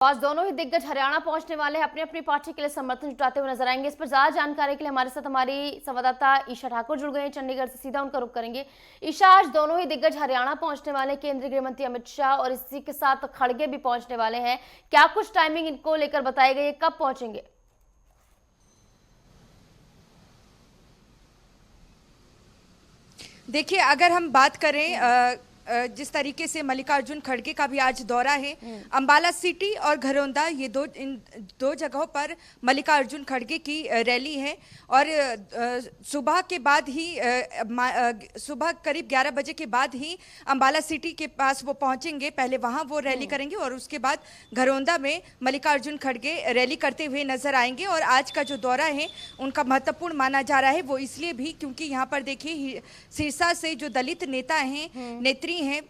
आज दोनों ही दिग्गज हरियाणा पहुंचने वाले हैं, अपनी अपनी पार्टी के लिए समर्थन जुटाते हुए नजर आएंगे। इस पर ज्यादा जानकारी के लिए हमारे साथ हमारी संवाददाता ईशा ठाकुर जुड़ गए हैं चंडीगढ़ से। सीधा उनका रुख करेंगे। ईशा, आज दोनों ही दिग्गज हरियाणा पहुंचने वाले, केंद्रीय गृह मंत्री अमित शाह और इसी के साथ खड़गे भी पहुंचने वाले हैं। क्या कुछ टाइमिंग इनको लेकर बताई गई है, कब पहुंचेंगे? देखिए, अगर हम बात करें जिस तरीके से मल्लिकार्जुन खड़गे का भी आज दौरा है, अंबाला सिटी और घरौंदा, ये इन दो जगहों पर मल्लिकार्जुन खड़गे की रैली है। और सुबह के बाद ही सुबह करीब 11 बजे के बाद ही अंबाला सिटी के पास वो पहुंचेंगे। पहले वहां वो रैली करेंगे और उसके बाद घरौंदा में मल्लिकार्जुन खड़गे रैली करते हुए नजर आएंगे। और आज का जो दौरा है उनका महत्वपूर्ण माना जा रहा है, वो इसलिए भी क्योंकि यहाँ पर देखिए सिरसा से जो दलित नेता हैं, नेत्री हैं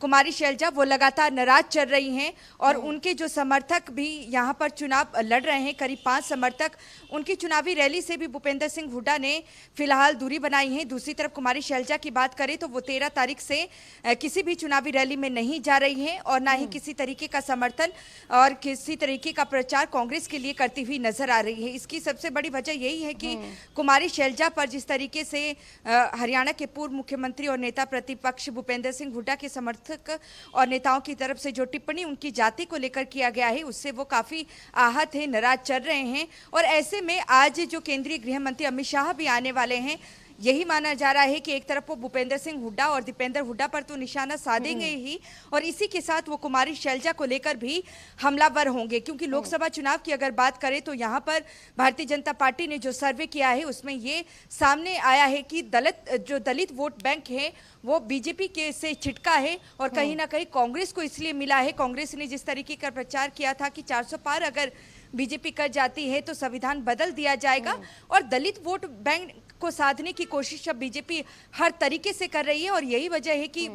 कुमारी शैलजा, वो लगातार नाराज चल रही हैं और उनके जो समर्थक भी यहाँ पर चुनाव लड़ रहे हैं, करीब 5 समर्थक, उनकी चुनावी रैली से भी भूपेंद्र सिंह हुड्डा ने फिलहाल दूरी बनाई है। दूसरी तरफ कुमारी शैलजा की बात करें तो वो 13 तारीख से किसी भी चुनावी रैली में नहीं जा रही हैं और ना ही किसी तरीके का समर्थन और किसी तरीके का प्रचार कांग्रेस के लिए करती हुई नजर आ रही है। इसकी सबसे बड़ी वजह यही है कि कुमारी शैलजा पर जिस तरीके से हरियाणा के पूर्व मुख्यमंत्री और नेता प्रतिपक्ष भूपेंद्र सिंह हुड्डा के समर्थक और नेताओं की तरफ से जो टिप्पणी उनकी जाति को लेकर किया गया है, उससे वो काफी आहत हैं, नाराज चल रहे हैं। और ऐसे में आज जो केंद्रीय गृह मंत्री अमित शाह भी आने वाले हैं, यही माना जा रहा है कि एक तरफ वो भूपेंद्र सिंह हुड्डा और दीपेंद्र हुड्डा पर तो निशाना साधेंगे ही, और इसी के साथ वो कुमारी शैलजा को लेकर भी हमलावर होंगे। क्योंकि लोकसभा चुनाव की अगर बात करें तो यहाँ पर भारतीय जनता पार्टी ने जो सर्वे किया है उसमें ये सामने आया है कि दलित वोट बैंक है वो बीजेपी के से छिटका है और कहीं ना कहीं कांग्रेस को इसलिए मिला है। कांग्रेस ने जिस तरीके का प्रचार किया था कि 400 पार अगर बीजेपी कर जाती है तो संविधान बदल दिया जाएगा, और दलित वोट बैंक को साधने की कोशिश अब बीजेपी हर तरीके से कर रही है। और यही वजह है कि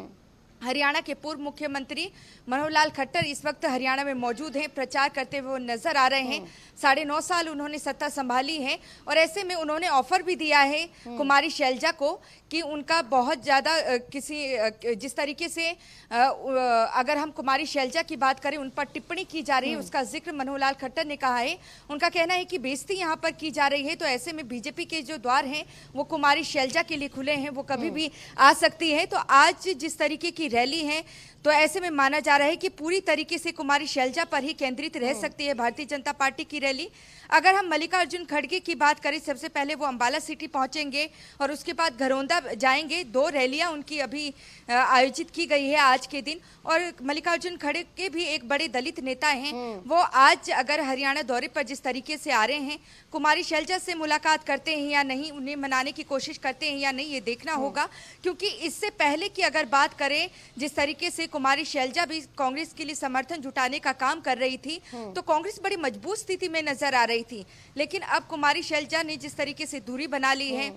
हरियाणा के पूर्व मुख्यमंत्री मनोहर लाल खट्टर इस वक्त हरियाणा में मौजूद हैं, प्रचार करते हुए नजर आ रहे हैं। 9.5 साल उन्होंने सत्ता संभाली है और ऐसे में उन्होंने ऑफर भी दिया है कुमारी शैलजा को कि उनका बहुत ज़्यादा जिस तरीके से अगर हम कुमारी शैलजा की बात करें, उन पर टिप्पणी की जा रही है, उसका जिक्र मनोहर लाल खट्टर ने कहा है। उनका कहना है कि बेइज्जती यहाँ पर की जा रही है, तो ऐसे में बीजेपी के जो द्वार हैं वो कुमारी शैलजा के लिए खुले हैं, वो कभी भी आ सकती है। तो आज जिस तरीके की रैली है, तो ऐसे में माना जा रहा है कि पूरी तरीके से कुमारी शैलजा पर ही केंद्रित रह सकती है भारतीय जनता पार्टी की रैली। अगर हम मल्लिकार्जुन खड़गे की बात करें, सबसे पहले वो अंबाला सिटी पहुंचेंगे और उसके बाद घरौंदा जाएंगे। 2 रैलियां उनकी अभी आयोजित की गई है आज के दिन। और मल्लिकार्जुन खड़गे भी एक बड़े दलित नेता हैं, वो आज अगर हरियाणा दौरे पर जिस तरीके से आ रहे हैं, कुमारी शैलजा से मुलाकात करते हैं या नहीं, उन्हें मनाने की कोशिश करते हैं या नहीं, ये देखना होगा। क्योंकि इससे पहले की अगर बात करें, जिस तरीके से कुमारी शैलजा भी कांग्रेस के लिए समर्थन जुटाने का काम कर रही थी, तो कांग्रेस बड़ी मजबूत स्थिति में नजर आ रही थी। लेकिन अब कुमारी शैलजा ने जिस तरीके से दूरी बना ली है,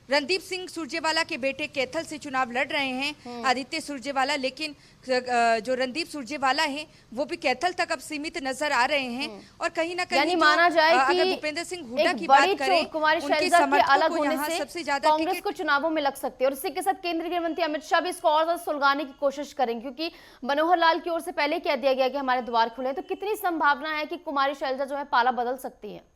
रणदीप सिंह सुरजेवाला के बेटे कैथल से चुनाव लड़ रहे हैं, आदित्य सुरजेवाला, लेकिन जो रणदीप सुरजेवाला हैं वो भी कैथल तक अब सीमित नजर आ रहे हैं। और कहीं ना कहीं माना जाए कि अगर भूपेंद्र सिंह हुड्डा की बात करें, कुमारी शैलजा के अलग होने से सबसे ज्यादा कांग्रेस को चुनावों में लग सकती है। और इसी के साथ केंद्रीय गृह मंत्री अमित शाह भी इसको और ज्यादा सुलगाने की कोशिश करेंगे, क्योंकि मनोहर लाल की ओर से पहले कह दिया गया कि हमारे द्वार खुले। तो कितनी संभावना है कि कुमारी शैलजा जो है पाला बदल सकती है?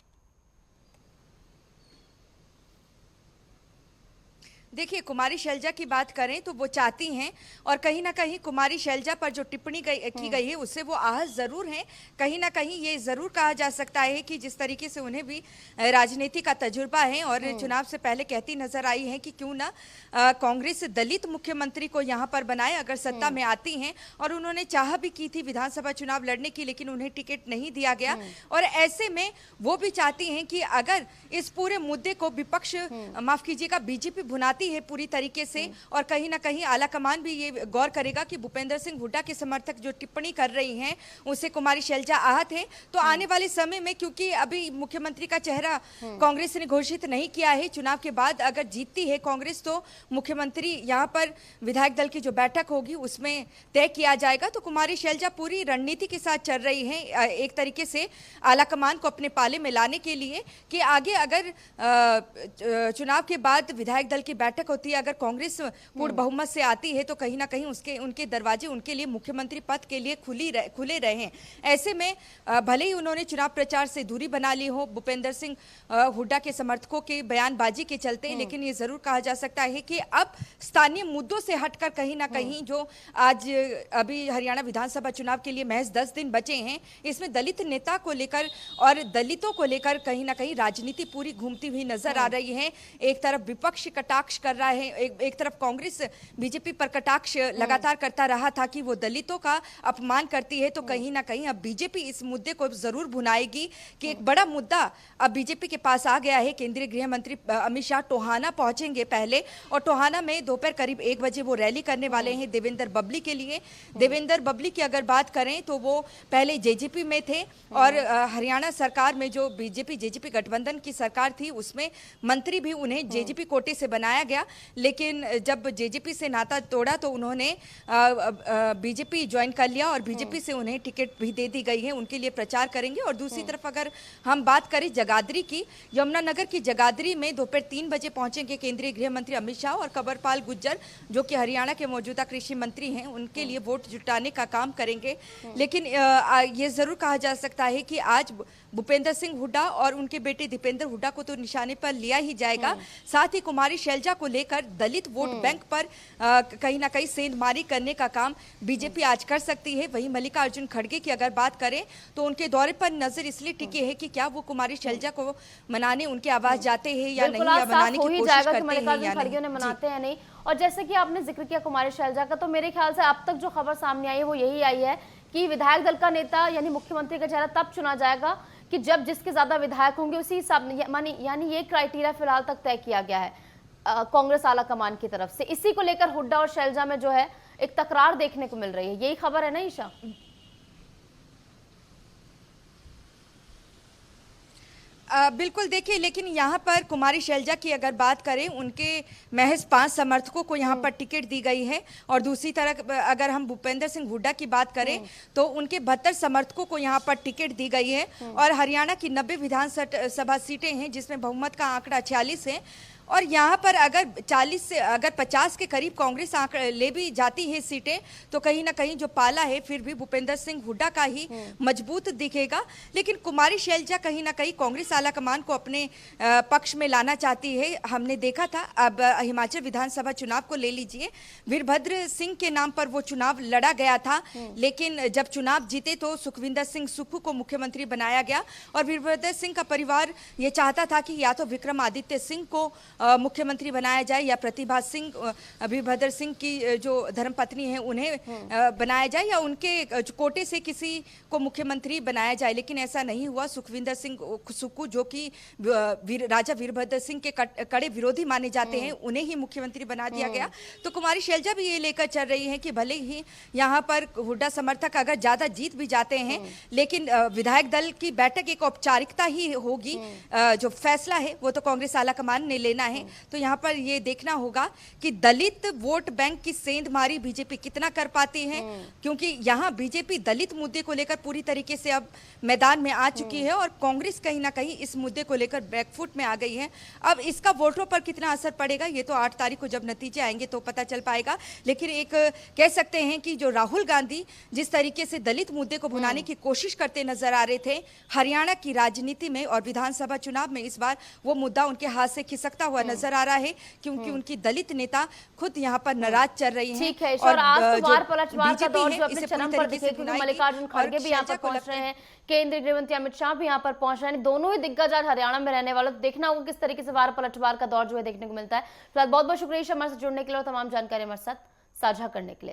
देखिए, कुमारी शैलजा की बात करें तो वो चाहती हैं, और कहीं ना कहीं कुमारी शैलजा पर जो टिप्पणी की गई है उससे वो आहत जरूर हैं। कहीं ना कहीं ये जरूर कहा जा सकता है कि जिस तरीके से उन्हें भी राजनीति का तजुर्बा है और चुनाव से पहले कहती नजर आई है कि क्यों ना कांग्रेस दलित मुख्यमंत्री को यहाँ पर बनाए अगर सत्ता में आती हैं। और उन्होंने चाह भी की थी विधानसभा चुनाव लड़ने की, लेकिन उन्हें टिकट नहीं दिया गया। और ऐसे में वो भी चाहती हैं कि अगर इस पूरे मुद्दे को विपक्ष, माफ कीजिएगा, बीजेपी भुनाती है पूरी तरीके से, और कहीं ना कहीं आला कमान भी ये गौर करेगा कि भूपेंद्र सिंह हुड्डा के समर्थक जो टिप्पणी कर रही हैं उससे कुमारी शैलजा आहत है, तो आने वाले समय में, क्योंकि अभी मुख्यमंत्री का चेहरा कांग्रेस ने घोषित नहीं किया है, चुनाव के बाद अगर जीतती है कांग्रेस तो मुख्यमंत्री यहाँ पर विधायक दल की जो बैठक होगी उसमें तय किया जाएगा। तो कुमारी शैलजा पूरी रणनीति के साथ चल रही है एक तरीके से आला कमान को अपने पाले में लाने के लिए, कि आगे अगर चुनाव के बाद विधायक दल की बैठक बैठक होती है, अगर कांग्रेस पूर्ण बहुमत से आती है तो कहीं ना कहीं उनके दरवाजे उनके लिए मुख्यमंत्री पद के लिए खुले रहे। ऐसे में भले ही उन्होंने चुनाव प्रचार से दूरी बना ली हो भूपेंद्र सिंह हुड्डा के समर्थकों के बयानबाजी के चलते, लेकिन ये जरूर कहा जा सकता है कि अब स्थानीय मुद्दों से हटकर कहीं ना कहीं जो आज अभी हरियाणा विधानसभा चुनाव के लिए महज 10 दिन बचे हैं, इसमें दलित नेता को लेकर और दलितों को लेकर कहीं ना कहीं राजनीति पूरी घूमती हुई नजर आ रही है। एक तरफ विपक्ष कटाक्ष कर रहा है, एक तरफ कांग्रेस बीजेपी पर कटाक्ष लगातार करता रहा था कि वो दलितों का अपमान करती है, तो कहीं ना कहीं अब बीजेपी इस मुद्दे को जरूर भुनाएगी कि एक बड़ा मुद्दा अब बीजेपी के पास आ गया है। केंद्रीय गृह मंत्री अमित शाह टोहाना पहुंचेंगे पहले, और टोहाना में दोपहर करीब 1 बजे वो रैली करने वाले हैं देवेंद्र बबली के लिए। देवेंद्र बबली की अगर बात करें तो वो पहले जेजेपी में थे और हरियाणा सरकार में जो बीजेपी जेजेपी गठबंधन की सरकार थी उसमें मंत्री भी उन्हें जेजेपी कोटे से बनाया गया, लेकिन जब जेजेपी से नाता तोड़ा तो उन्होंने बीजेपी ज्वाइन कर लिया और बीजेपी से उन्हें टिकट भी दे दी गई है, उनके लिए प्रचार करेंगे। और दूसरी तरफ अगर हम बात करें जगाधरी की, यमुनानगर की जगाधरी में दोपहर 3 बजे पहुंचेंगे केंद्रीय गृह मंत्री अमित शाह और कंवरपाल गुर्जर जो कि हरियाणा के मौजूदा कृषि मंत्री हैं, उनके लिए वोट जुटाने का काम करेंगे। लेकिन ये जरूर कहा जा सकता है कि आज भूपेंद्र सिंह हुड्डा और उनके बेटे दीपेंद्र हुड्डा को तो निशाने पर लिया ही जाएगा, साथ ही कुमारी शैलजा को लेकर दलित वोट बैंक पर कहीं ना कहीं सेंधमारी करने का काम बीजेपी आज कर सकती है। वहीं मल्लिकार्जुन खड़गे की अगर बात करें तो उनके दौरे पर नजर इसलिए टिकी है कि क्या वो कुमारी शैलजा को मनाने उनके आवाज जाते हैं या नहीं, या मनाने की कोशिश करते हैं या नहीं, मनाते हैं नहीं। और जैसे कि आपने जिक्र किया कुमारी शैलजा का, तो मेरे ख्याल से अब तक जो खबर सामने आई है वो यही आई है कि विधायक दल का नेता यानी मुख्यमंत्री का चेहरा तब चुना जाएगा कि जब जिसके ज्यादा विधायक होंगे उसी हिसाब यानी ये क्राइटेरिया फिलहाल तक तय किया गया है कांग्रेस आला कमान की तरफ से। इसी को लेकर हुड्डा और शैलजा में जो है एक तकरार देखने को मिल रही है, यही खबर है ना ईशा? बिल्कुल, देखिए, लेकिन यहाँ पर कुमारी शैलजा की अगर बात करें, उनके महज 5 समर्थकों को यहाँ पर टिकट दी गई है और दूसरी तरफ अगर हम भूपेंद्र सिंह हुड्डा की बात करें तो उनके 72 समर्थकों को यहाँ पर टिकट दी गई है। और हरियाणा की 90 विधानसभा सीटें हैं जिसमें बहुमत का आंकड़ा 46 है और यहाँ पर अगर 50 के करीब कांग्रेस ले भी जाती है सीटें तो कहीं ना कहीं जो पाला है फिर भी भूपेंद्र सिंह हुड्डा का ही मजबूत दिखेगा। लेकिन कुमारी शैलजा कहीं ना कहीं कांग्रेस आलाकमान को अपने पक्ष में लाना चाहती है। हमने देखा था, अब हिमाचल विधानसभा चुनाव को ले लीजिए, वीरभद्र सिंह के नाम पर वो चुनाव लड़ा गया था, लेकिन जब चुनाव जीते तो सुखविंदर सिंह सुक्खू को मुख्यमंत्री बनाया गया और वीरभद्र सिंह का परिवार ये चाहता था कि या तो विक्रमादित्य सिंह को मुख्यमंत्री बनाया जाए या प्रतिभा सिंह वीरभद्र सिंह की जो धर्मपत्नी है उन्हें बनाया जाए या उनके कोटे से किसी को मुख्यमंत्री बनाया जाए, लेकिन ऐसा नहीं हुआ। सुखविंदर सिंह सुक्खू जो कि राजा वीरभद्र सिंह के कड़े विरोधी माने जाते हैं, उन्हें ही मुख्यमंत्री बना दिया गया। तो कुमारी शैलजा भी ये लेकर चल रही है कि भले ही यहाँ पर हुड्डा समर्थक अगर ज्यादा जीत भी जाते हैं, लेकिन विधायक दल की बैठक एक औपचारिकता ही होगी, जो फैसला है वो तो कांग्रेस आलाकमान ने लेना है। तो यहाँ पर ये देखना होगा कि दलित वोट बैंक की सेंधमारी बीजेपी कितना कर पाती है, क्योंकि यहाँ बीजेपी दलित मुद्दे को लेकर पूरी तरीके से अब मैदान में आ चुकी है और कांग्रेस कहीं ना कहीं इस मुद्दे को लेकर बैकफुट में आ गई है। अब इसका वोटरों पर कितना असर पड़ेगा ये तो 8 तारीख को जब नतीजे आएंगे तो पता चल पाएगा। लेकिन एक कह सकते हैं कि जो राहुल गांधी जिस तरीके से दलित मुद्दे को भुनाने की कोशिश करते नजर आ रहे थे हरियाणा की राजनीति में और विधानसभा चुनाव में, इस बार वो मुद्दा उनके हाथ से खिसकता हुआ नजर आ रहा है, क्योंकि उनकी दलित नेता खुद यहाँ पर नाराज चल रही हैं। ठीक है, और आज तो वार पलटवार का दौर जो अपने चरम पर दिखे, क्योंकि मल्लिकार्जुन खड़गे भी यहाँ पर पहुंच रहे हैं, केंद्रीय गृह मंत्री अमित शाह भी यहाँ पर पहुंच रहे हैं, दोनों ही दिग्गज आज हरियाणा में रहने वाले। देखना होगा किस तरीके से वार पलटवार का दौर जो है देखने को मिलता है। फिलहाल बहुत बहुत शुक्रिया हमारे साथ जुड़ने के लिए और तमाम जानकारी हमारे साथ साझा करने के लिए।